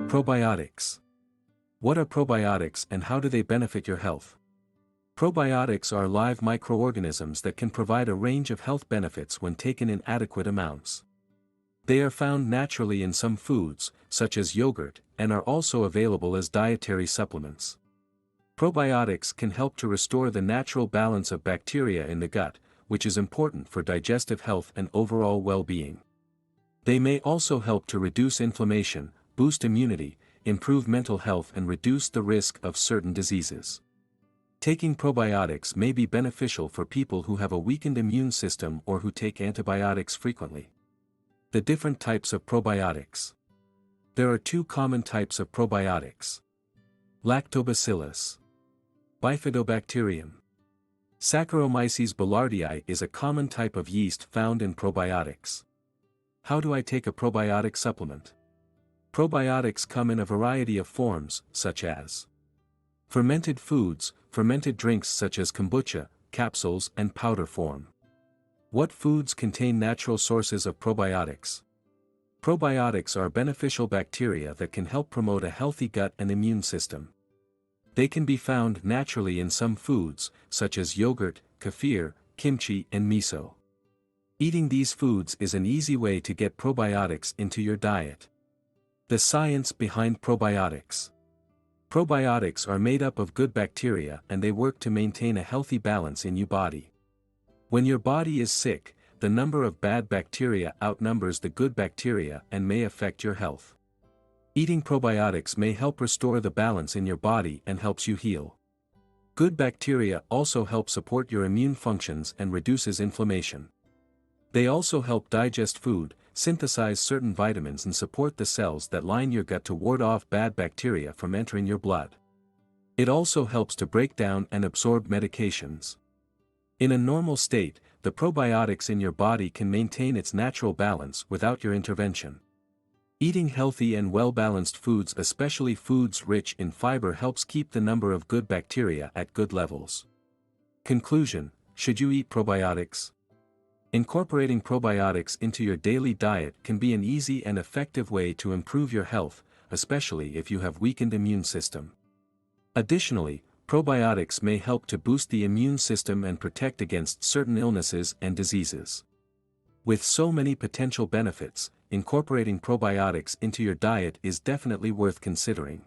Probiotics. What are probiotics and how do they benefit your health? Probiotics are live microorganisms that can provide a range of health benefits when taken in adequate amounts. They are found naturally in some foods, such as yogurt, and are also available as dietary supplements. Probiotics can help to restore the natural balance of bacteria in the gut, which is important for digestive health and overall well-being. They may also help to reduce inflammation, boost immunity, improve mental health and reduce the risk of certain diseases. Taking probiotics may be beneficial for people who have a weakened immune system or who take antibiotics frequently. The different types of probiotics. There are two common types of probiotics. Lactobacillus. Bifidobacterium. Saccharomyces boulardii is a common type of yeast found in probiotics. How do I take a probiotic supplement? Probiotics come in a variety of forms, such as fermented foods, fermented drinks such as kombucha, capsules and powder form. What foods contain natural sources of probiotics? Probiotics are beneficial bacteria that can help promote a healthy gut and immune system. They can be found naturally in some foods, such as yogurt, kefir, kimchi and miso. Eating these foods is an easy way to get probiotics into your diet. The science behind probiotics. Probiotics are made up of good bacteria and they work to maintain a healthy balance in your body. When your body is sick, the number of bad bacteria outnumbers the good bacteria and may affect your health. Eating probiotics may help restore the balance in your body and helps you heal. Good bacteria also help support your immune functions and reduces inflammation. They also help digest food, synthesize certain vitamins and support the cells that line your gut to ward off bad bacteria from entering your blood. It also helps to break down and absorb medications. In a normal state, the probiotics in your body can maintain its natural balance without your intervention. Eating healthy and well-balanced foods, especially foods rich in fiber, helps keep the number of good bacteria at good levels. Conclusion: should you eat probiotics? Incorporating probiotics into your daily diet can be an easy and effective way to improve your health, especially if you have weakened immune system. Additionally, probiotics may help to boost the immune system and protect against certain illnesses and diseases. With so many potential benefits, incorporating probiotics into your diet is definitely worth considering.